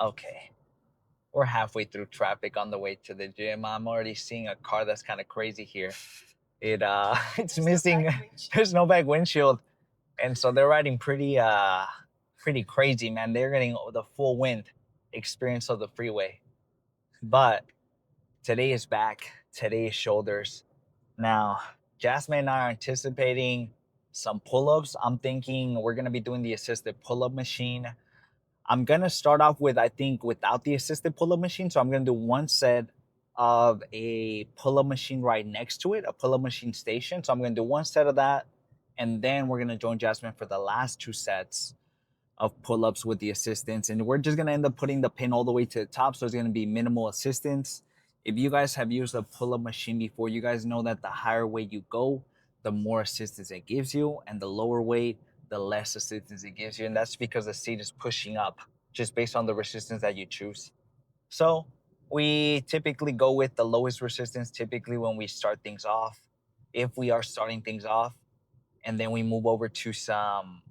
Okay, we're halfway through traffic on the way to the gym. I'm already seeing a car that's kind of crazy here. It's missing. There's no back windshield, and so they're riding pretty crazy, man. They're getting the full wind experience of the freeway. But today is back. Today is shoulders. Now, Jasmine and I are anticipating some pull-ups. I'm thinking we're gonna be doing the assisted pull-up machine. I'm gonna start off with, I think, without the assisted pull-up machine. So I'm gonna do one set of a pull-up machine right next to it, a pull-up machine station. So I'm gonna do one set of that, and then we're gonna join Jasmine for the last two sets of pull-ups with the assistance. And we're just gonna end up putting the pin all the way to the top. So it's gonna be minimal assistance. If you guys have used a pull-up machine before, you guys know that the higher weight you go, the more assistance it gives you, and the lower weight, the less assistance it gives you. And that's because the seat is pushing up just based on the resistance that you choose. So we typically go with the lowest resistance typically when we start things off, if we are starting things off, and then we move over to some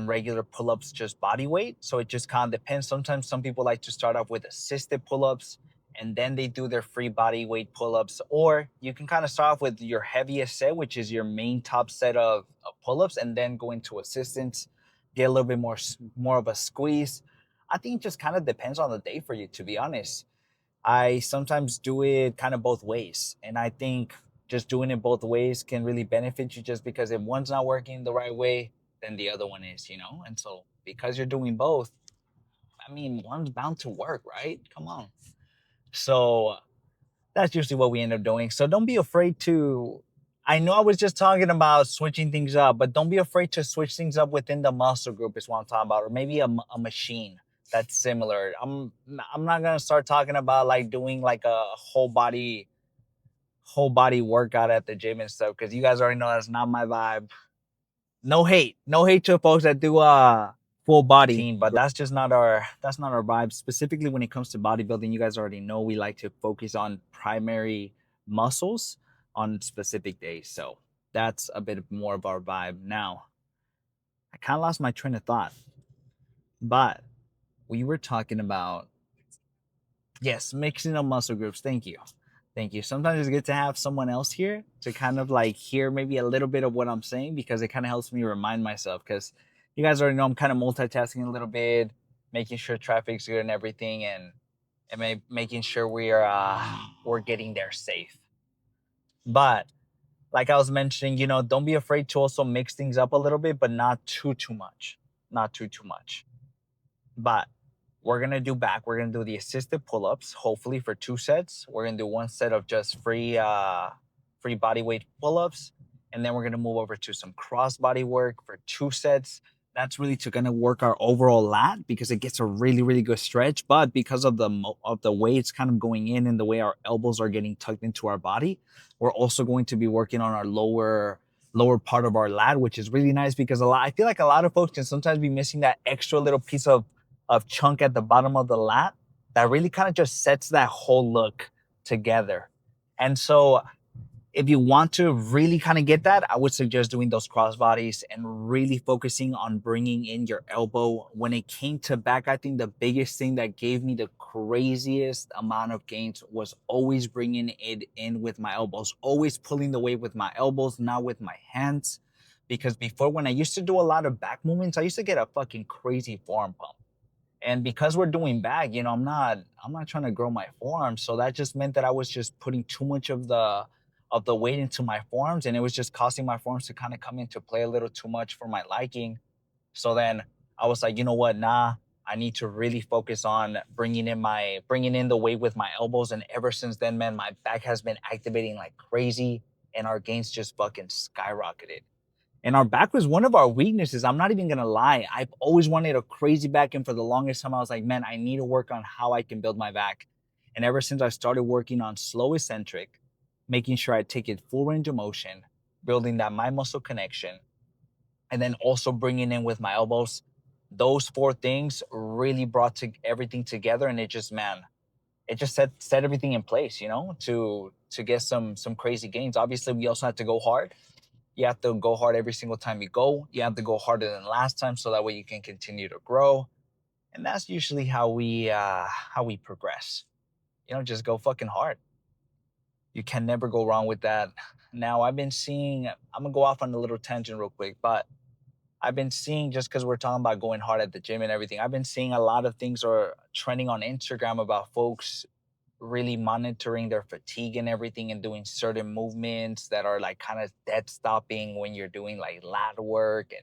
regular pull-ups, just body weight. So it just kind of depends. Sometimes some people like to start off with assisted pull-ups and then they do their free body weight pull-ups, or you can kind of start off with your heaviest set, which is your main top set of pull-ups, and then go into assistance, get a little bit more of a squeeze. I think it just kind of depends on the day for you, to be honest. I sometimes do it kind of both ways. And I think just doing it both ways can really benefit you, just because if one's not working the right way, then the other one is, you know? And so because you're doing both, I mean, one's bound to work, right? Come on. So that's usually what we end up doing. So don't be afraid to. I know I was just talking about switching things up, but don't be afraid to switch things up within the muscle group is what I'm talking about, or maybe a machine that's similar. I'm not gonna start talking about like doing like a whole body workout at the gym and stuff, because you guys already know that's not my vibe. No hate to folks that do full body, but that's not our vibe. Specifically when it comes to bodybuilding, you guys already know we like to focus on primary muscles on specific days. So that's a bit more of our vibe. Now, I kind of lost my train of thought, but we were talking about, yes, mixing up muscle groups. Thank you. Thank you. Sometimes it's good to have someone else here to kind of like hear maybe a little bit of what I'm saying, because it kind of helps me remind myself. Because you guys already know I'm kind of multitasking a little bit, making sure traffic's good and everything, and making sure we're getting there safe. But like I was mentioning, don't be afraid to also mix things up a little bit, but not too much, not too much. But we're gonna do back. We're gonna do the assisted pull-ups, hopefully for two sets. We're gonna do one set of just free body weight pull-ups, and then we're gonna move over to some cross body work for two sets. That's really to gonna work our overall lat, because it gets a really good stretch. But because of the way it's kind of going in and the way our elbows are getting tucked into our body, we're also going to be working on our lower part of our lat, which is really nice, because I feel like a lot of folks can sometimes be missing that extra little piece of chunk at the bottom of the lat that really kind of just sets that whole look together. And so if you want to really kind of get that, I would suggest doing those cross bodies and really focusing on bringing in your elbow. When it came to back, I think the biggest thing that gave me the craziest amount of gains was always bringing it in with my elbows, always pulling the weight with my elbows, not with my hands. Because before, when I used to do a lot of back movements, I used to get a fucking crazy forearm pump. And because we're doing back, I'm not trying to grow my forearms. So that just meant that I was just putting too much of the weight into my forearms, and it was just causing my forearms to kind of come into play a little too much for my liking. So then I was like, you know what? Nah, I need to really focus on bringing in the weight with my elbows. And ever since then, man, my back has been activating like crazy, and our gains just fucking skyrocketed. And our back was one of our weaknesses. I'm not even gonna lie. I've always wanted a crazy back, and for the longest time, I was like, man, I need to work on how I can build my back. And ever since I started working on slow eccentric, making sure I take it full range of motion, building that mind muscle connection, and then also bringing in with my elbows, those four things really brought everything together, and it just set everything in place, to get some crazy gains. Obviously, we also had to go hard. You have to go hard every single time you go. You have to go harder than last time, so that way you can continue to grow. And that's usually how we progress. Just go fucking hard. You can never go wrong with that. Now, I've been seeing, I'm gonna go off on a little tangent real quick, but I've been seeing, just because we're talking about going hard at the gym and everything, I've been seeing a lot of things are trending on Instagram about folks really monitoring their fatigue and everything and doing certain movements that are like kind of dead stopping when you're doing like lat work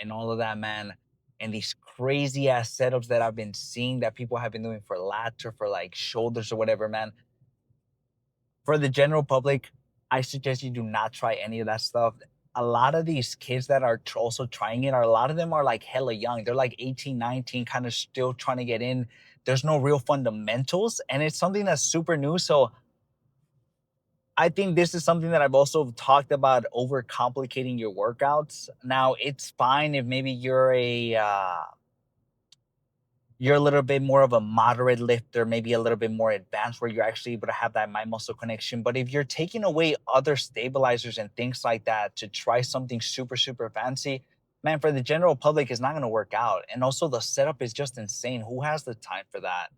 and all of that, man. And these crazy ass setups that I've been seeing that people have been doing for lats or for like shoulders or whatever, man. For the general public, I suggest you do not try any of that stuff. A lot of these kids that are also trying it, are a lot of them are like hella young. They're like 18, 19, kind of still trying to get in. There's no real fundamentals, and it's something that's super new. So I think this is something that I've also talked about, overcomplicating your workouts. Now, it's fine if maybe you're a little bit more of a moderate lifter, maybe a little bit more advanced where you're actually able to have that mind muscle connection. But if you're taking away other stabilizers and things like that to try something super, super fancy, man, for the general public, it's not going to work out. And also, the setup is just insane. Who has the time for that?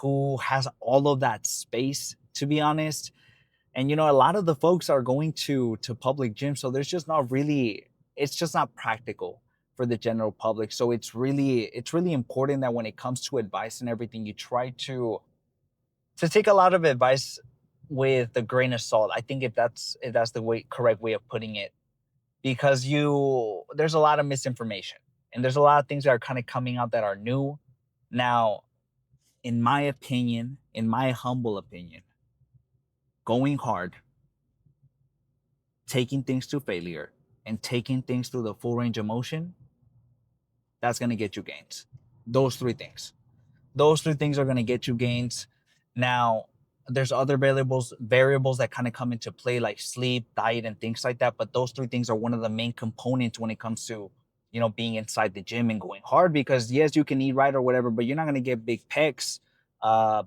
Who has all of that space, to be honest? And a lot of the folks are going to public gyms, so there's just not really, it's just not practical for the general public. So it's really important that when it comes to advice and everything, you try to take a lot of advice with a grain of salt. I think if that's the correct way of putting it, because there's a lot of misinformation and there's a lot of things that are kind of coming out that are new. Now, in my opinion, in my humble opinion, going hard, taking things to failure, and taking things through the full range of motion, that's going to get you gains. Those three things. Those three things are going to get you gains. Now, there's other variables that kind of come into play, like sleep, diet, and things like that. But those three things are one of the main components when it comes to, being inside the gym and going hard. Because yes, you can eat right or whatever, but you're not going to get big pecs,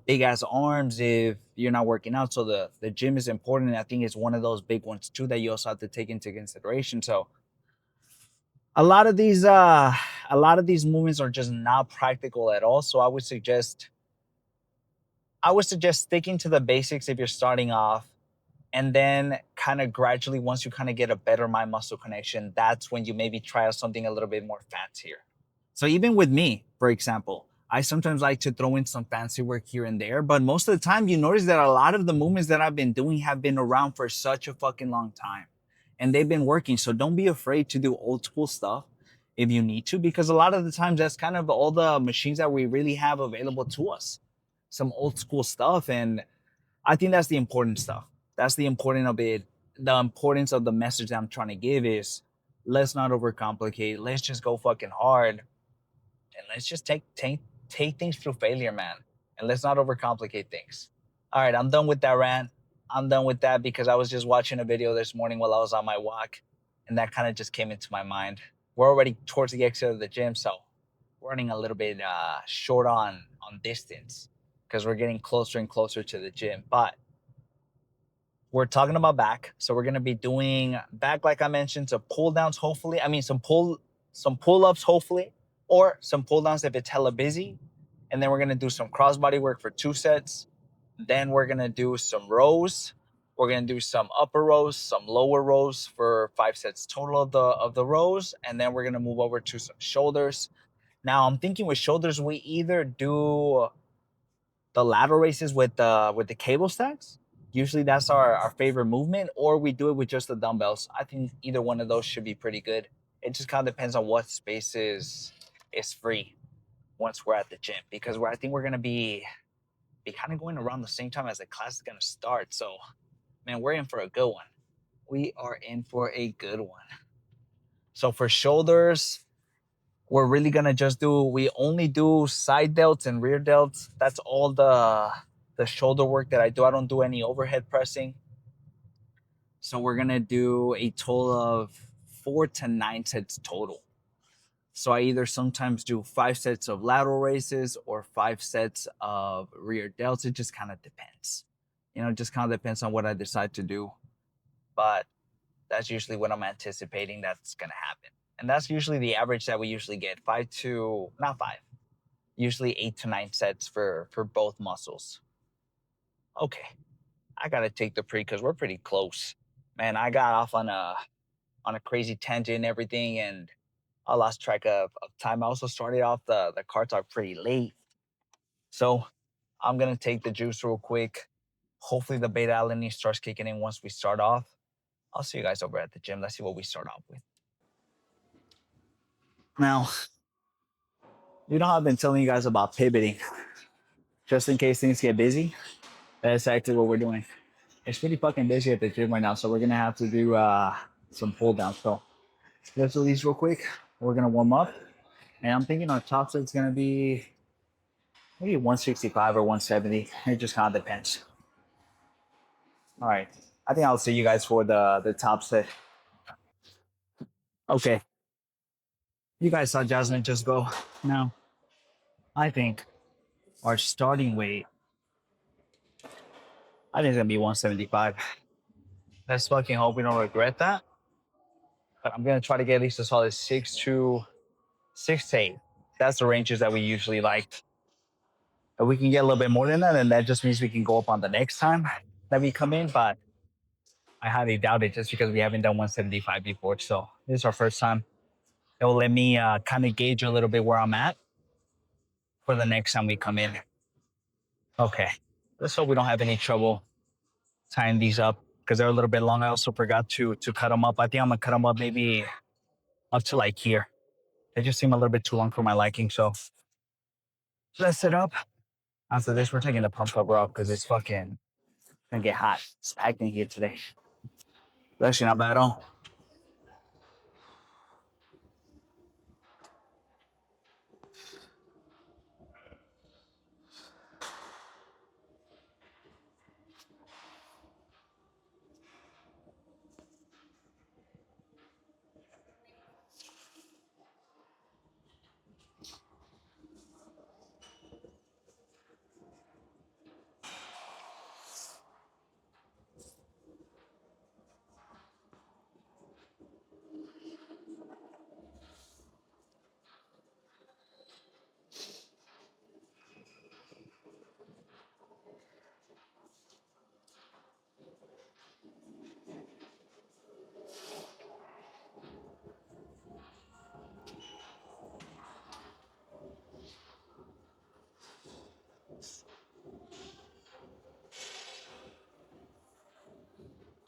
big ass arms if you're not working out. So the gym is important. And I think it's one of those big ones too that you also have to take into consideration. So a lot of these movements are just not practical at all. So I would suggest sticking to the basics if you're starting off, and then kind of gradually, once you kind of get a better mind muscle connection, that's when you maybe try out something a little bit more fancier. So even with me, for example, I sometimes like to throw in some fancy work here and there, but most of the time you notice that a lot of the movements that I've been doing have been around for such a fucking long time and they've been working. So don't be afraid to do old school stuff if you need to, because a lot of the times that's kind of all the machines that we really have available to us, some old school stuff. And I think that's the important stuff. That's the important of it. The importance of the message that I'm trying to give is, let's not overcomplicate. Let's just go fucking hard, and let's just take things through failure, man. And let's not overcomplicate things. All right, I'm done with that rant. I'm done with that because I was just watching a video this morning while I was on my walk, and that kind of just came into my mind. We're already towards the exit of the gym, so we're running a little bit short on distance because we're getting closer and closer to the gym. But we're talking about back, so we're gonna be doing back, like I mentioned, some pull downs. Hopefully, I mean some pull ups, hopefully, or some pull downs if it's hella busy. And then we're gonna do some crossbody work for 2 sets. Then we're gonna do some rows. We're gonna do some upper rows, some lower rows for 5 sets total of the rows, and then we're gonna move over to some shoulders. Now I'm thinking with shoulders, we either do the lateral raises with the cable stacks. Usually that's our favorite movement, or we do it with just the dumbbells. I think either one of those should be pretty good. It just kind of depends on what space is free once we're at the gym, because I think we're gonna be kind of going around the same time as the class is gonna start. So man, we're in for a good one. We are in for a good one. So for shoulders, we're really gonna we only do side delts and rear delts. That's all the shoulder work that I do. I don't do any overhead pressing. So we're gonna do a total of 4 to 9 sets total. So I either sometimes do 5 sets of lateral raises or 5 sets of rear delts. It just kind of depends. It just kind of depends on what I decide to do. But that's usually what I'm anticipating that's gonna happen. And that's usually the average that we usually get. Not five. Usually 8 to 9 sets for both muscles. Okay, I gotta take the pre because we're pretty close. Man, I got off on a crazy tangent and everything, and I lost track of time. I also started off the car talk pretty late, so I'm gonna take the juice real quick. Hopefully, the beta alanine starts kicking in once we start off. I'll see you guys over at the gym. Let's see what we start off with. Now, you know how I've been telling you guys about pivoting, just in case things get busy. That's actually what we're doing. It's pretty fucking busy at the gym right now, so we're gonna have to do some pull downs. So let's do these real quick. We're gonna warm up, and I'm thinking our top set's gonna be maybe 165 or 170. It just kind of depends. All right, I think I'll see you guys for the top set. Okay, you guys saw Jasmine just go. Now, I think our starting weight, I think it's gonna be 175. Let's fucking hope we don't regret that. But I'm gonna try to get at least a solid 6 to 8. That's the ranges that we usually like. If we can get a little bit more than that, and that just means we can go up on the next time that we come in. But I highly doubt it just because we haven't done 175 before. So this is our first time. It will let me kind of gauge a little bit where I'm at for the next time we come in. Okay. Let's hope we don't have any trouble tying these up because they're a little bit long. I also forgot to cut them up. I think I'm going to cut them up maybe up to like here. They just seem a little bit too long for my liking. So let's set up. After this, we're taking the pump cover off because it's fucking gonna get hot. It's packed in here today. But actually not bad at all.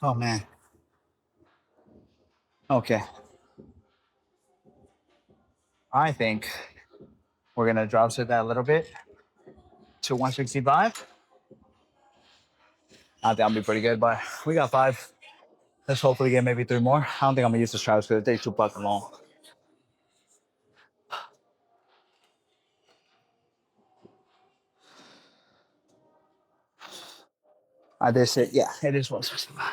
Oh man. Okay. I think we're gonna drop set that a little bit to 165. I think I'll be pretty good, but we got 5. Let's hopefully get maybe 3 more. I don't think I'm gonna use the straps because it takes too fucking long. I did say, yeah, it is 165.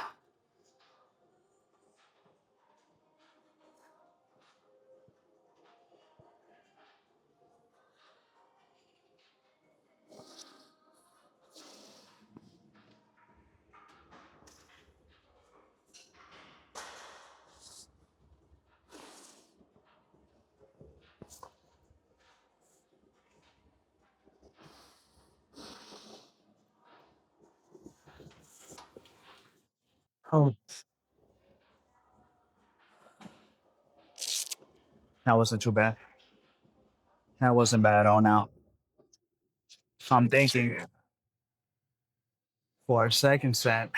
Oh, that wasn't too bad. That wasn't bad at all now. I'm thinking for our second set,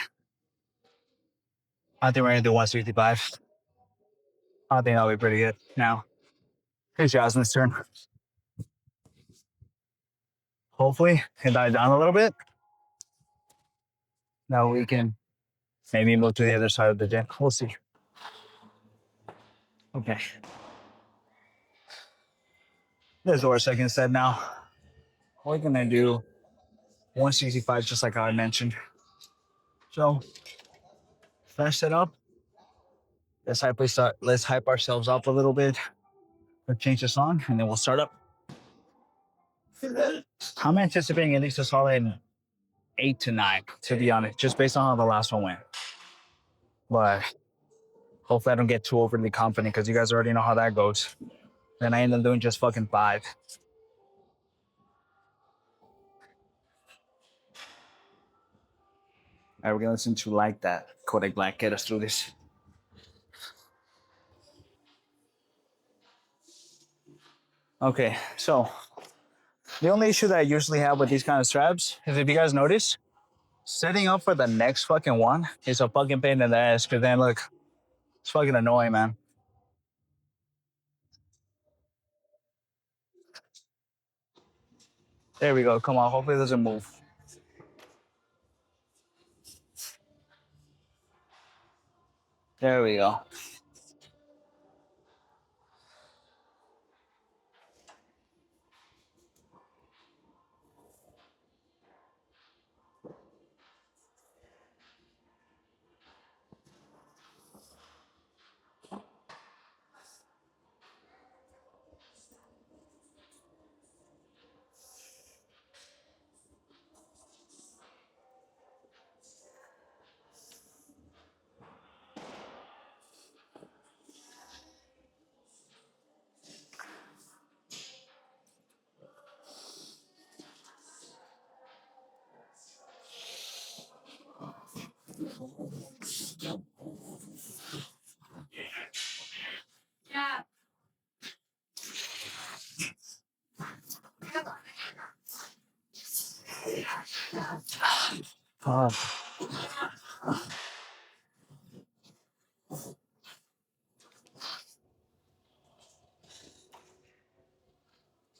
I think we're gonna do 165. I think that'll be pretty good. Now, here's Jasmine's turn. Hopefully, it died down a little bit. Now we can maybe move to the other side of the gym. We'll see. Okay. This is our second set now. We're gonna do 165 just like I mentioned. So finish it up. Let's hype ourselves up a little bit. Let's change the song and then we'll start up. I'm anticipating at least a solid 8 to 9, to be honest, just based on how the last one went. But hopefully I don't get too overly confident because you guys already know how that goes. Then I end up doing just fucking 5. right, we're gonna listen to Like That. Kodak Black, get us through this. Okay, so the only issue that I usually have with these kind of straps is if you guys notice, setting up for the next fucking one is a fucking pain in the ass. Cause then look, it's fucking annoying, man. There we go. Come on. Hopefully it doesn't move. There we go. Oh,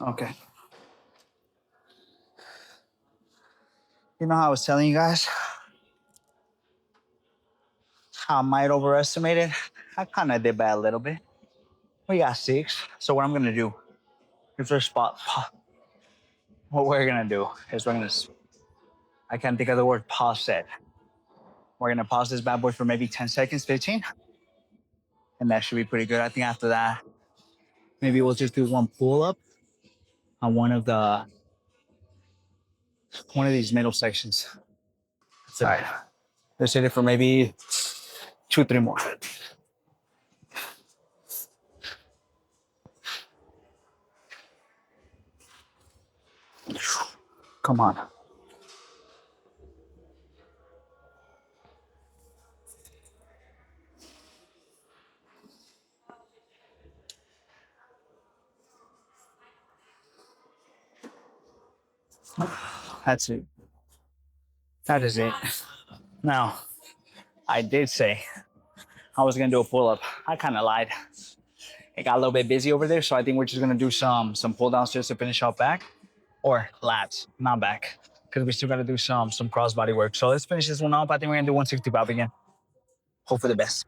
okay. You know how I was telling you guys how I might overestimate it? I kind of did bad a little bit. We got 6. So what I'm gonna do is what we're gonna do is I can't think of the word pause it. We're gonna pause this bad boy for maybe 10 seconds, 15, and that should be pretty good. I think after that, maybe we'll just do one pull up on one of these middle sections. All right. Let's hit it for maybe 2, 3 more. Come on. That's it. That is it. Now, I did say I was gonna do a pull up. I kind of lied. It got a little bit busy over there, so I think we're just gonna do some pull downs just to finish off back, or lats, not back, because we still gotta do some crossbody work. So let's finish this one off. I think we're gonna do 165 again. Hope for the best.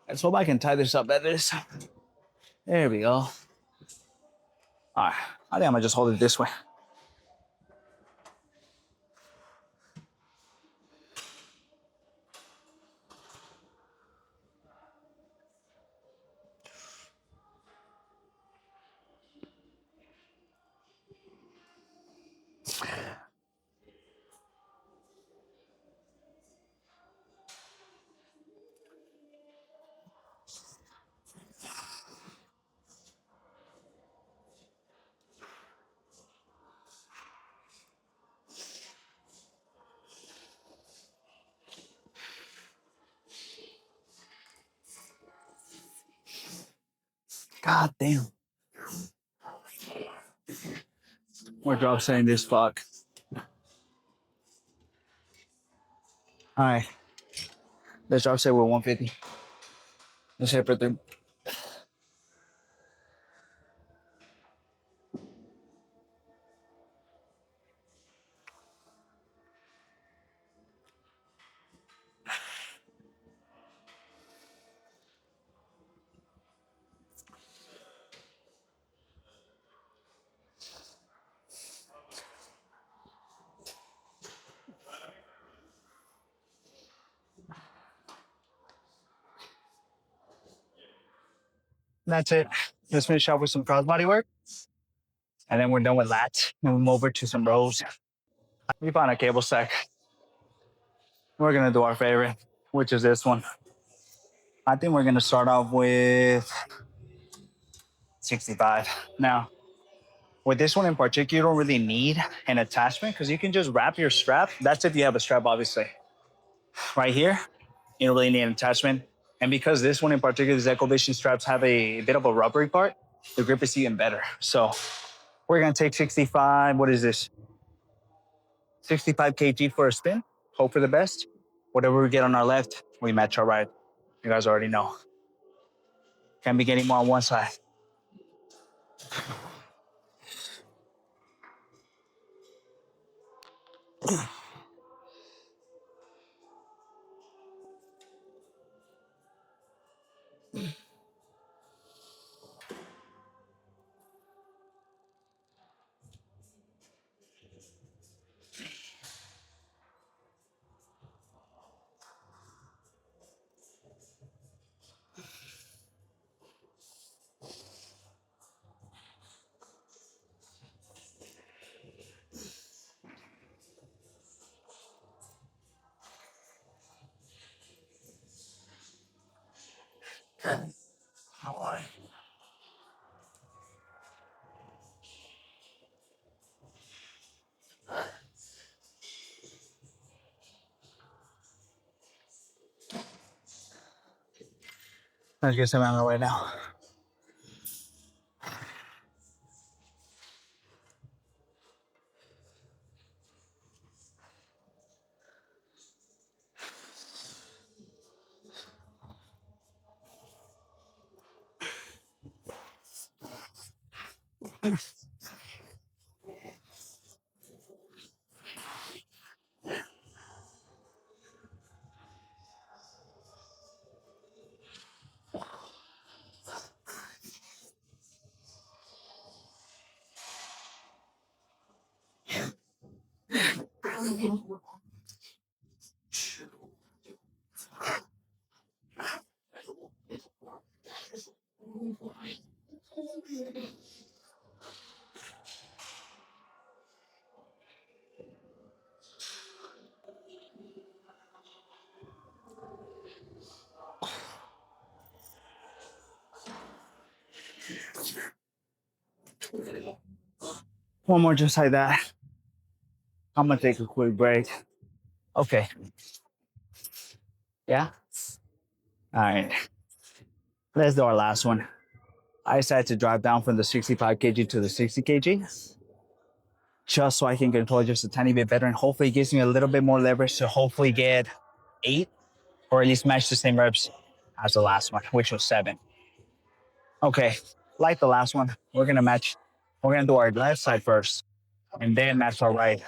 Let's hope I can tie this up at this. There we go. All right, I think I'm gonna just hold it this way. God damn. We're drop setting this fuck. All right. Let's drop set with 150. Let's hit for 3. That's it. Let's finish off with some crossbody work. And then we're done with lats. And we move over to some rows. We found a cable stack. We're gonna do our favorite, which is this one. I think we're gonna start off with 65. Now, With this one in particular, you don't really need an attachment because you can just wrap your strap. That's if you have a strap, obviously. Right here, you don't really need an attachment. And because this one in particular, these EcoVision straps have a bit of a rubbery part, the grip is even better. So we're gonna take 65, what is this? 65 kg for a spin. Hope for the best. Whatever we get on our left, we match our right. You guys already know. Can't be getting more on one side. Let's get some out of the way now. One more just like that. I'm gonna take a quick break. Okay. Yeah? All right. Let's do our last one. I decided to drive down from the 65 kg to the 60 kg just so I can control just a tiny bit better and hopefully it gives me a little bit more leverage to hopefully get 8 or at least match the same reps as the last one, which was 7. Okay, like the last one, we're gonna do our left side first and then match our right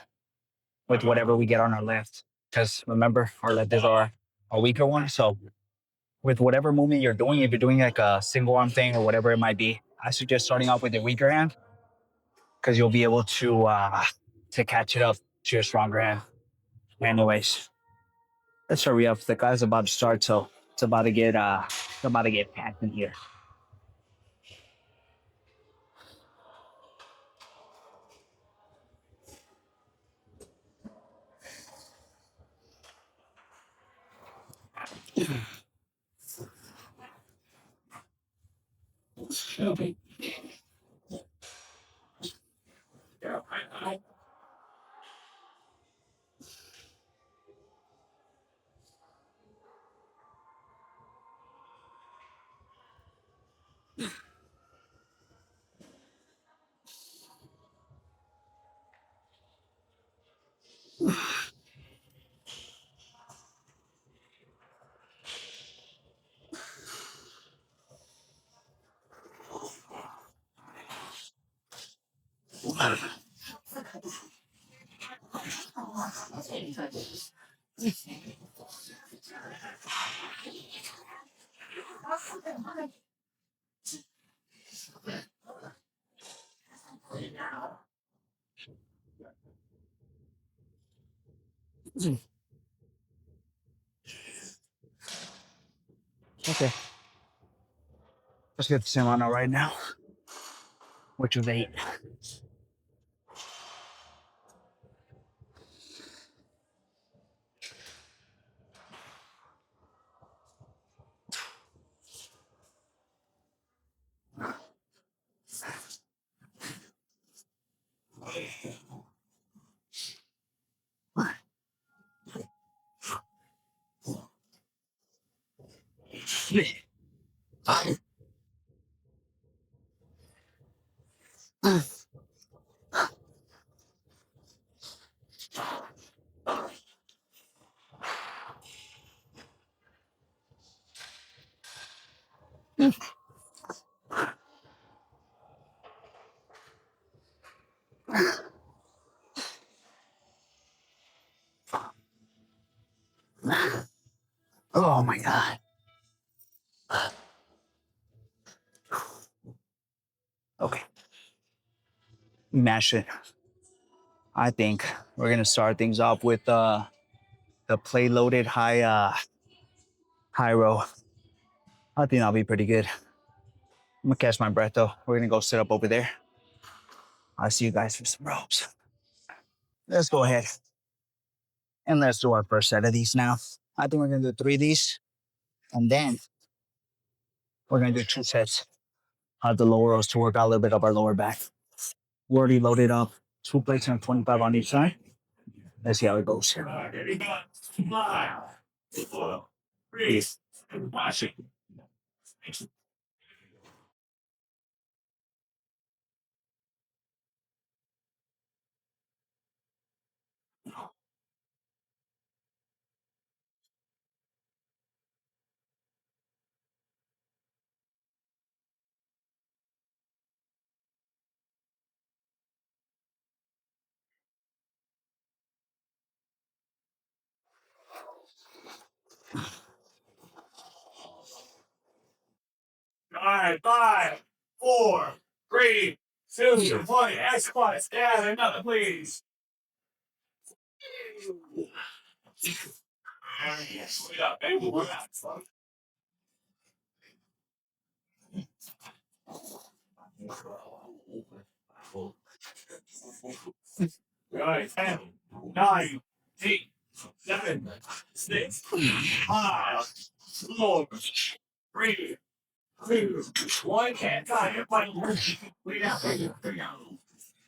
with whatever we get on our left. Because remember, our left is our weaker one. So with whatever movement you're doing, if you're doing like a single arm thing or whatever it might be, I suggest starting off with the weaker hand because you'll be able to catch it up to your stronger hand. Anyways, let's hurry up. The guy's about to start, so it's about to get packed in here. Okay, let's get the same on right now, which is 8. Oh my God. Okay. Mash it. I think we're gonna start things off with the plate loaded high row. I think that'll be pretty good. I'm gonna catch my breath though. We're gonna go sit up over there. I'll see you guys for some ropes. Let's go ahead and let's do our first set of these now. I think we're gonna do 3 of these, and then we're gonna do 2 sets of the lower rows to work out a little bit of our lower back. We already loaded up 2 plates and 25 on each side. Let's see how it goes. All right, 5, 4, 3, 2, 1. X-Plus. Yeah, another, please. Yes, we got baby. We're not fun. All right, 10, 9, 8, 7, 6, 5, 4, 3, 2, 1. Can't die. We got baby.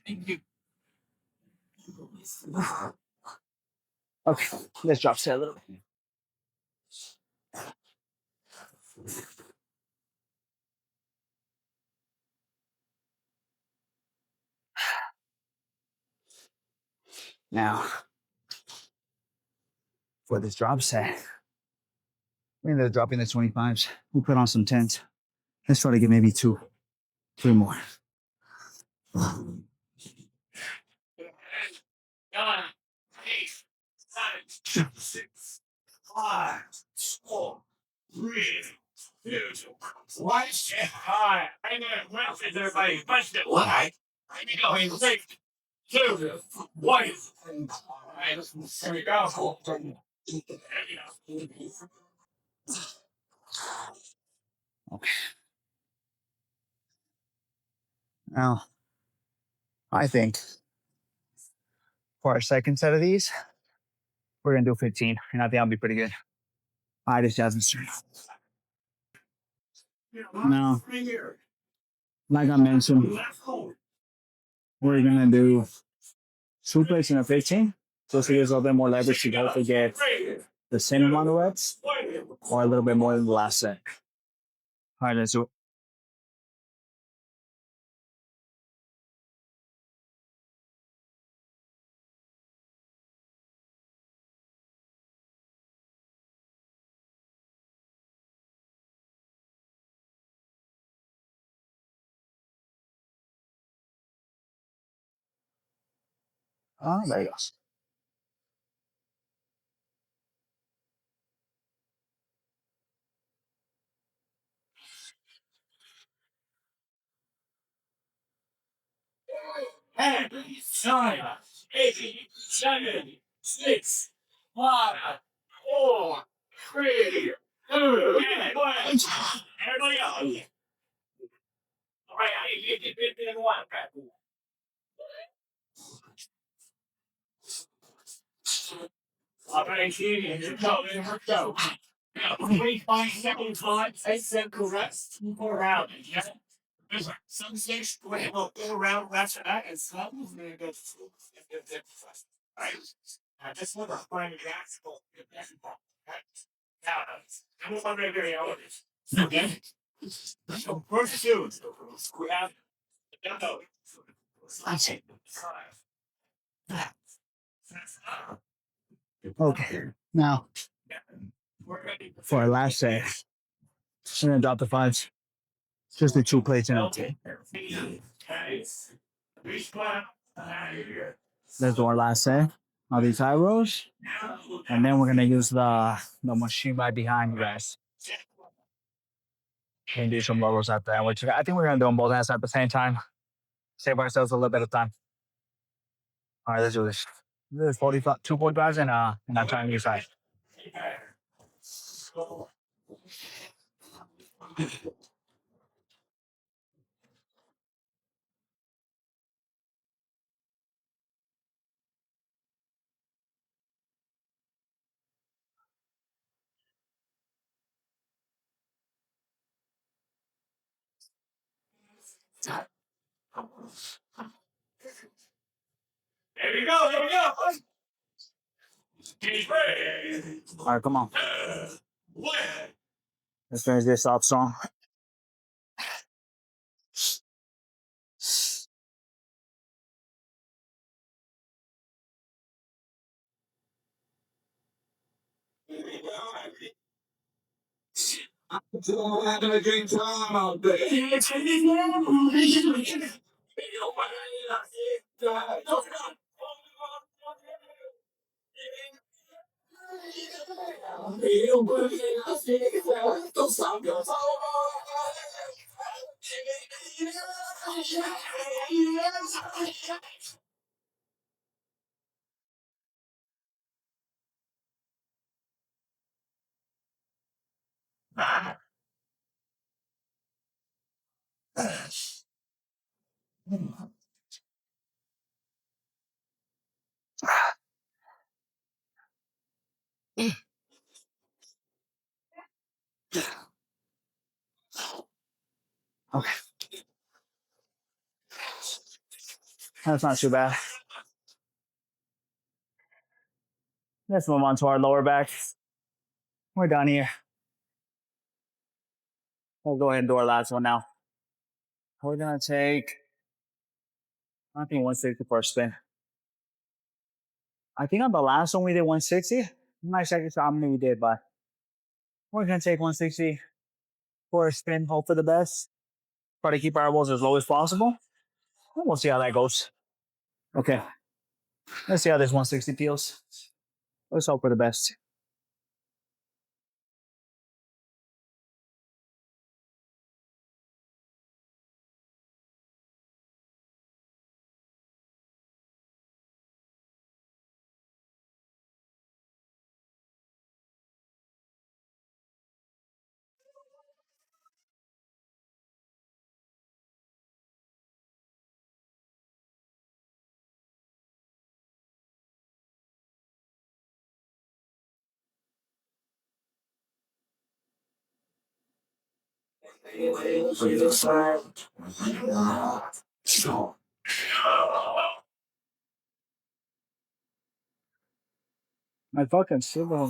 Thank you. Okay, let's drop set a little bit. Now, for this drop set, we're gonna drop in the 25s. We'll put on some 10s. Let's try to get maybe 2, 3 more. 9, 8, 7, 6, 5, 4, 3, 2, 1. Hi, I'm gonna well, everybody. Punch it. Why? I need to go in 6, 2, 1. All right, here we go. Okay. Now, I think for our second set of these, we're gonna do 15, and I think that'll be pretty good. All right, it's Jasmine turn. Now, like I mentioned, we're gonna do 2 plates in a 15, so it gives a little bit more leverage to hopefully get the same amount of reps or a little bit more than the last set. All right, let's do it. Oh, there you go. Ten, 9, 8, 7, 6, 5, 4, 3, 2, 1. Everybody else. All right, I get 1. All right, here you go. Here we go. Now, 25 seconds on. I said correct. 4 rounds. Yeah. Some states will go around after that, and some will go through. Right. I just want to find the actual. Now, I'm going to be honest. Okay, now for our last set, I'm gonna drop the fives. Just the 2 plates in it. Let's do our last set of these high rows, and then we're gonna use the machine right behind you guys. And do some low rows after that. Which I think we're gonna do them both hands at the same time. Save ourselves a little bit of time. All right, let's do this. This is 45, 2.5s and I'm trying to use side. All right, come on. Let's finish this off strong. Okay, that's not too bad. Let's move on to our lower back. We're done here. We'll go ahead and do our last one now. We're gonna take, I think 160 for a spin. I think on the last one we did 160. I'm not exactly sure how many we did, but we're gonna take 160 for a spin. Hope for the best. Try to keep our elbows as low as possible. And we'll see how that goes. Okay, let's see how this 160 feels. Let's hope for the best. My fucking silver.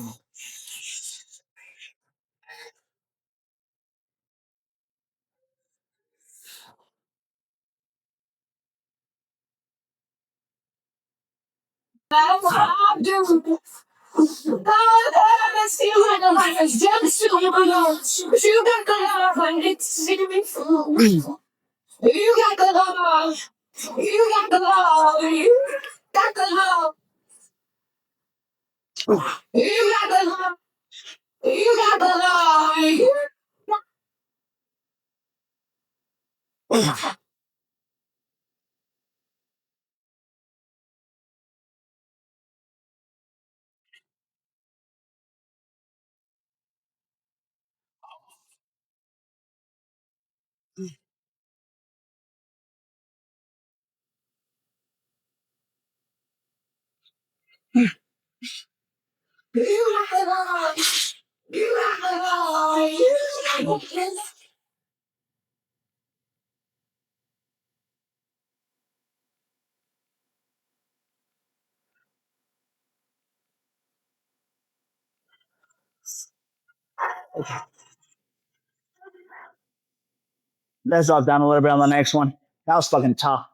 Let's drop down a little bit on the next one. That was fucking tough.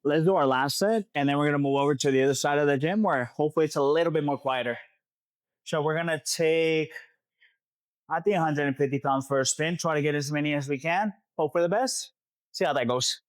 Let's do our last set, and then we're gonna move over to the other side of the gym where hopefully it's a little bit more quieter. So we're gonna take, I think, 150 pounds for a spin. Try to get as many as we can. Hope for the best. See how that goes.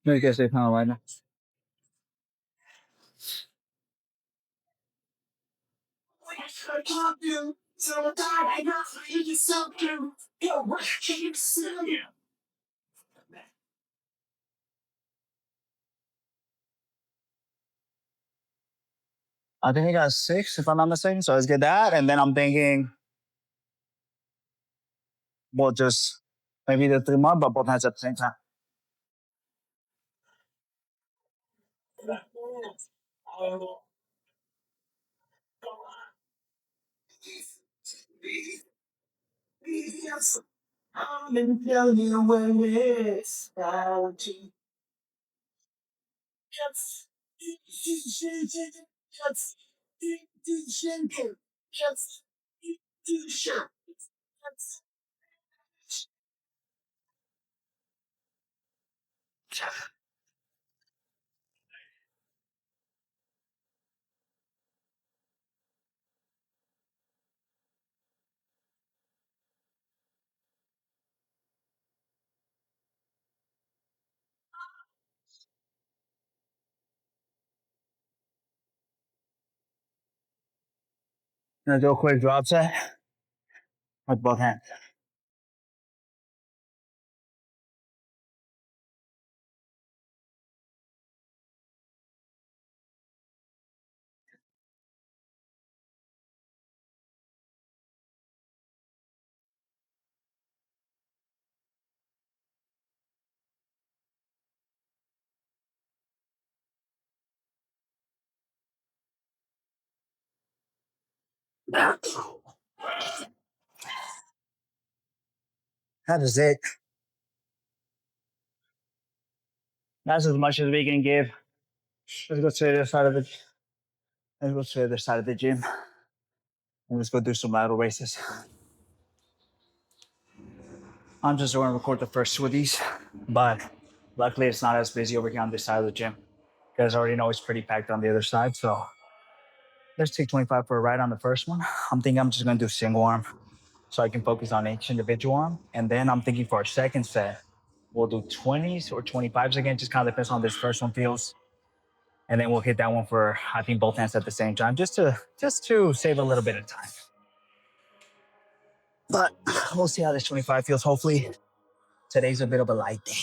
You guys stay kind of right now. I think he got 6, if I'm not mistaken. So let's get that. And then I'm thinking we'll just maybe the 3 more, but both hands at the same time. Gonna do a quick drop set with both hands. That is it. That's as much as we can give. Let's go to the other side of the. Let's go to the other side of the gym and let's go do some lateral races. I'm just going to record the first 2 of these, but luckily it's not as busy over here on this side of the gym. You guys already know it's pretty packed on the other side, so let's take 25 for a ride on the first one. I'm thinking I'm just going to do single arm so I can focus on each individual arm, and then I'm thinking for our second set we'll do 20s or 25s again. Just kind of depends on this first one feels. And then we'll hit that one for, I think, both hands at the same time, just to save a little bit of time. But we'll see how this 25 feels. Hopefully today's a bit of a light day.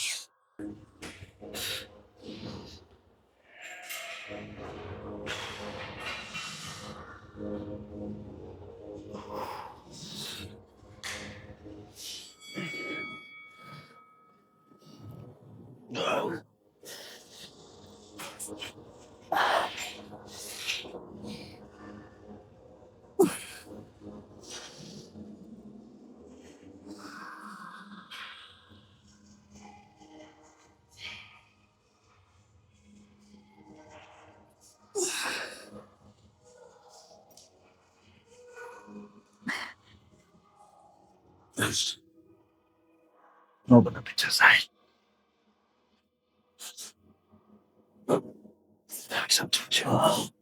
Open the picture side.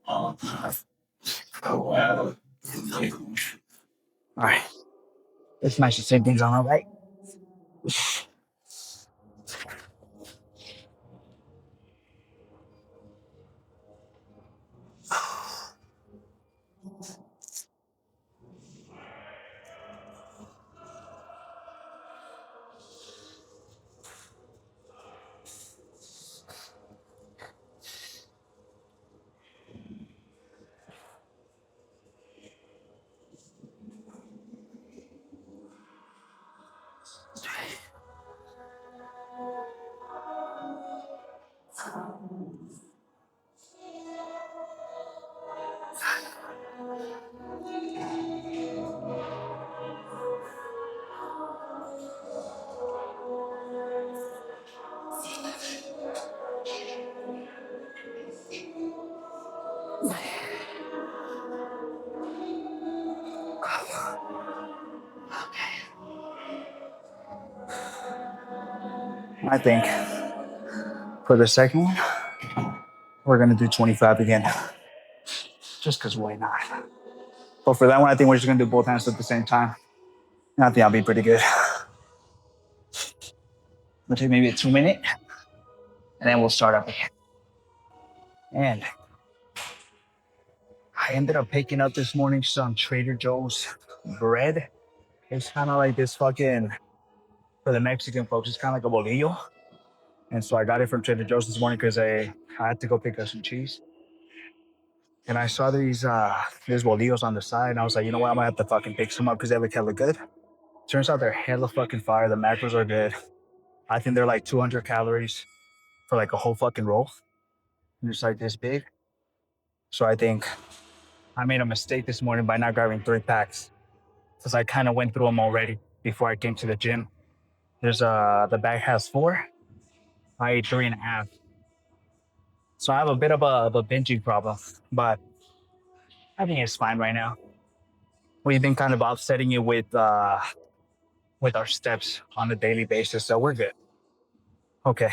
All right, let's match the same things on, all right? I think for the second one, we're gonna do 25 again. Just because why not? But for that one, I think we're just gonna do both hands at the same time. And I think I'll be pretty good. We'll take maybe a 2 minute, and then we'll start up again. And I ended up picking up this morning some Trader Joe's bread. It's kind of like this fucking, for the Mexican folks, it's kind of like a bolillo. And so I got it from Trader Joe's this morning because I had to go pick up some cheese. And I saw these bolillos on the side, and I was like, you know what, I'm gonna have to fucking pick some up because they look hella good. Turns out they're hella fucking fire. The macros are good. I think they're like 200 calories for like a whole fucking roll. And it's like this big. So I think I made a mistake this morning by not grabbing 3 packs because I kind of went through them already before I came to the gym. There's the bag has 4. I ate 3.5. So I have a bit of a binging problem, but I think it's fine right now. We've been kind of offsetting it with our steps on a daily basis, so we're good. Okay,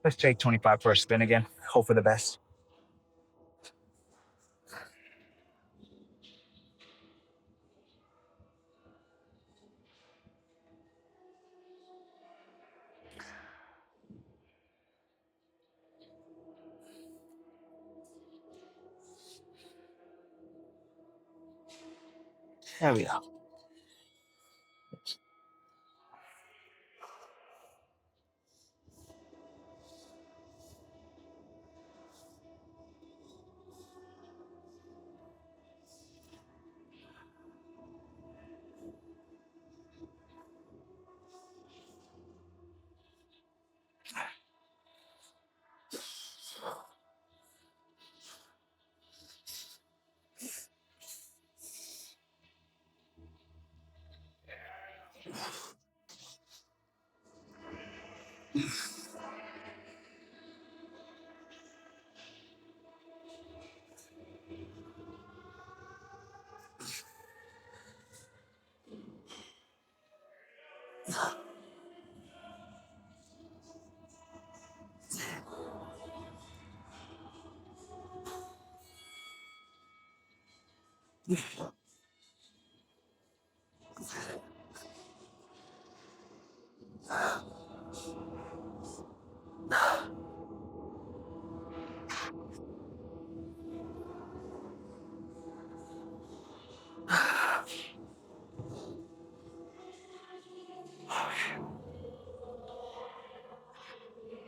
let's take 25 for a spin again. Hope for the best. There we go.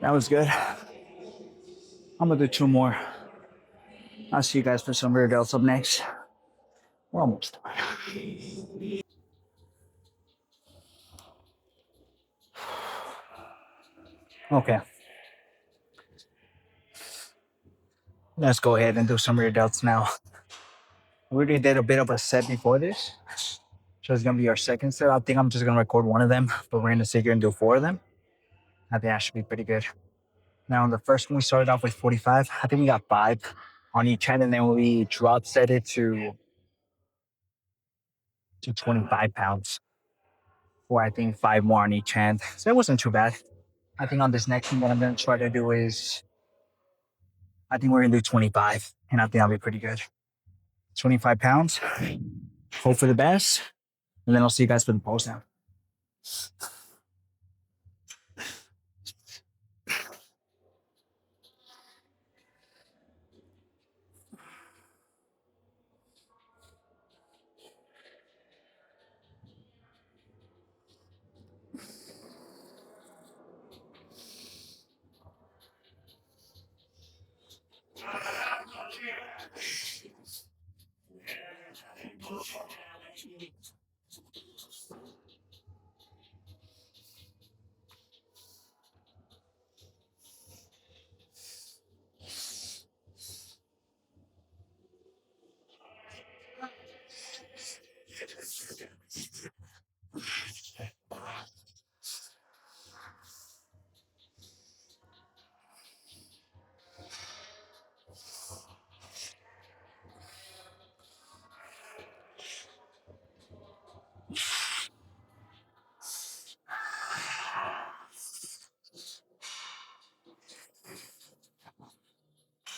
That was good. I'm gonna do 2 more. I'll see you guys for some rear delts up next. We're almost done. Okay. Let's go ahead and do some rear delts now. We already did a bit of a set before this. So it's gonna be our second set. I think I'm just gonna record one of them, but we're gonna sit here and do 4 of them. I think that should be pretty good. Now, the first one we started off with 45. I think we got 5 on each hand, and then we drop set it to 25 pounds, or I think 5 more on each hand. So it wasn't too bad. I think on this next one, what I'm gonna try to do is, I think we're gonna do 25, and I think that'll be pretty good. 25 pounds. Hope for the best, and then I'll see you guys for the post now.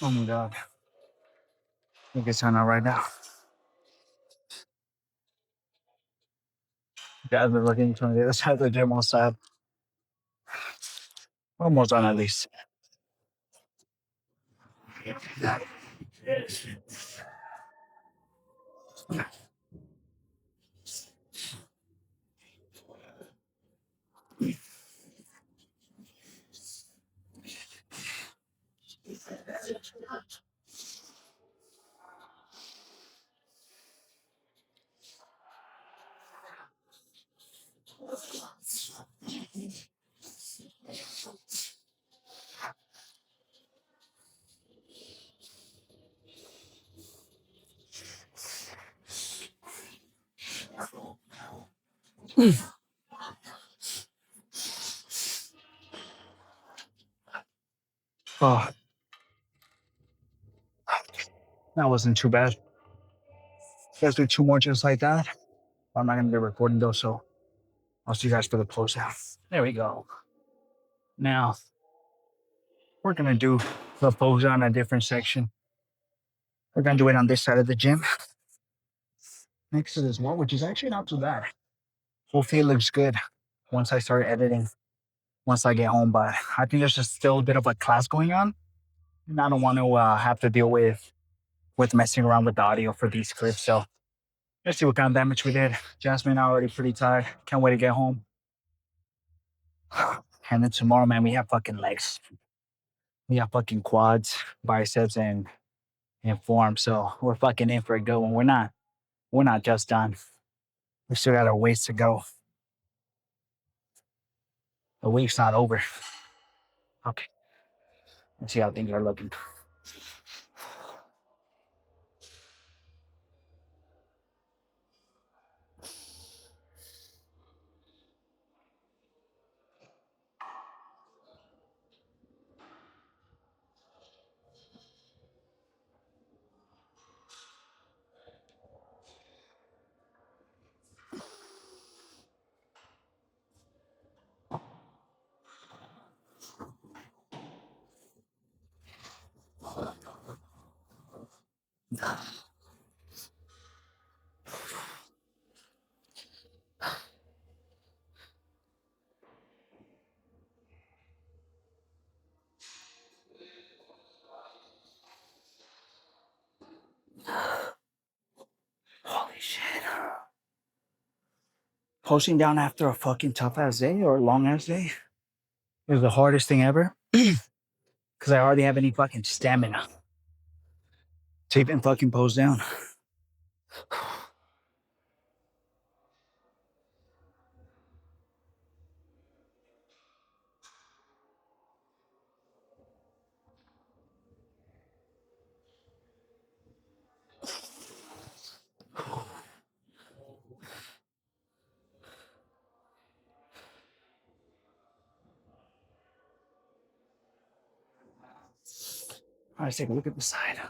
Oh my god. I think it's on out right now. Guys are looking from the other side of the gym all sad. Almost done at least. Oh, that wasn't too bad. Let's do two more just like that. I'm not gonna be recording though, so I'll see you guys for the close out. There we go. Now we're gonna do the pose on a different section. We're gonna do it on this side of the gym next to this wall, which is actually not too bad. Hopefully it looks good once I start editing, once I get home. But I think there's just still a bit of a class going on, and I don't want to have to deal with messing around with the audio for these clips. So let's see what kind of damage we did. Jasmine and I are already pretty tired. Can't wait to get home. And then tomorrow, man, we have fucking legs. We have fucking quads, biceps, and forearms. So we're fucking in for a good one. We're not just done. We still got our ways to go. The week's not over. Okay. Let's see how things are looking. Holy shit. Posting down after a fucking tough ass day or a long ass day is the hardest thing ever. Because I hardly have any fucking stamina to even fucking pose down. All right, let's take a look at the side.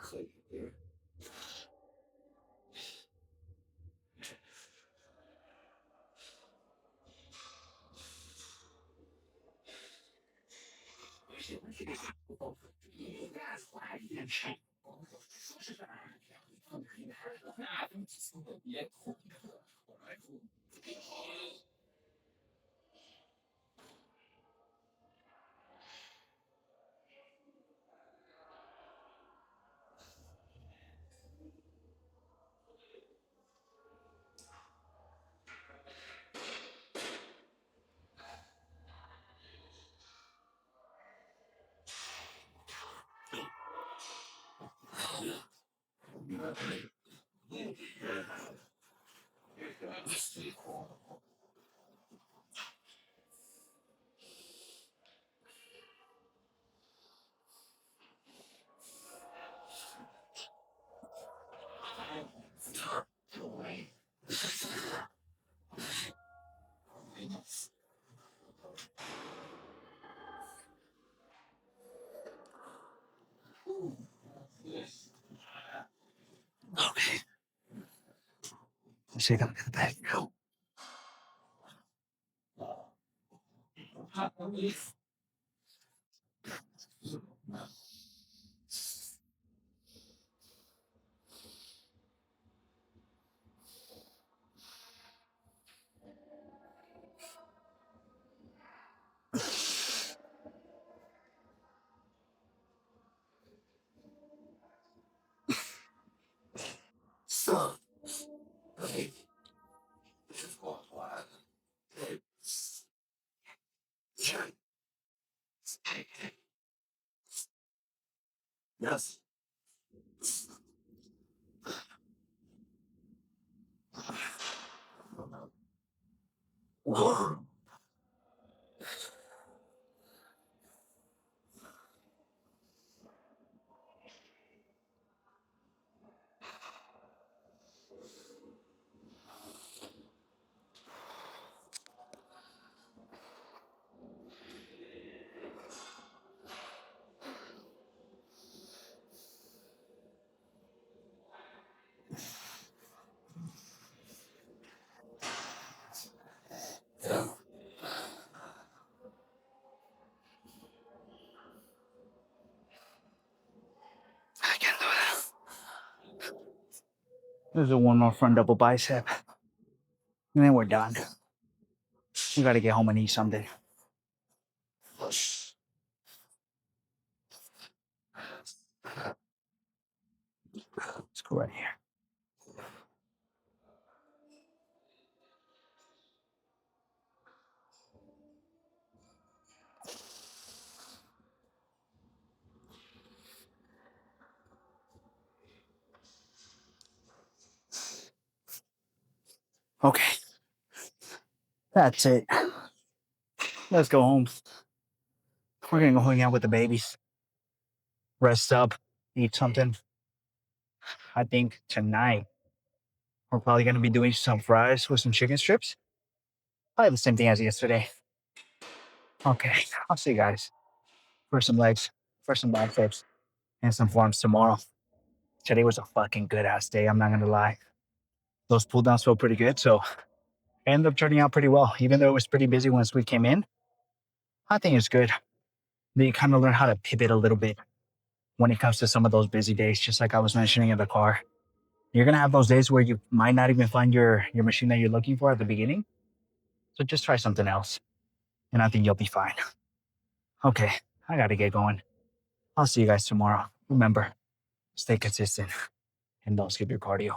Okay. Let's take a look at the back. Yes. I can do that. There's a one more front double bicep. And then we're done. We gotta get home and eat something. Let's go right here. Okay. That's it. Let's go home. We're gonna go hang out with the babies. Rest up. Eat something. I think tonight we're probably gonna be doing some fries with some chicken strips. Probably the same thing as yesterday. Okay. I'll see you guys for some legs, for some biceps, and some forms tomorrow. Today was a fucking good ass day. I'm not gonna lie. Those pull downs felt pretty good, so it ended up turning out pretty well. Even though it was pretty busy once we came in, I think it's good. Then you kind of learn how to pivot a little bit when it comes to some of those busy days, just like I was mentioning in the car. You're gonna have those days where you might not even find your machine that you're looking for at the beginning. So just try something else, and I think you'll be fine. Okay, I gotta get going. I'll see you guys tomorrow. Remember, stay consistent and don't skip your cardio.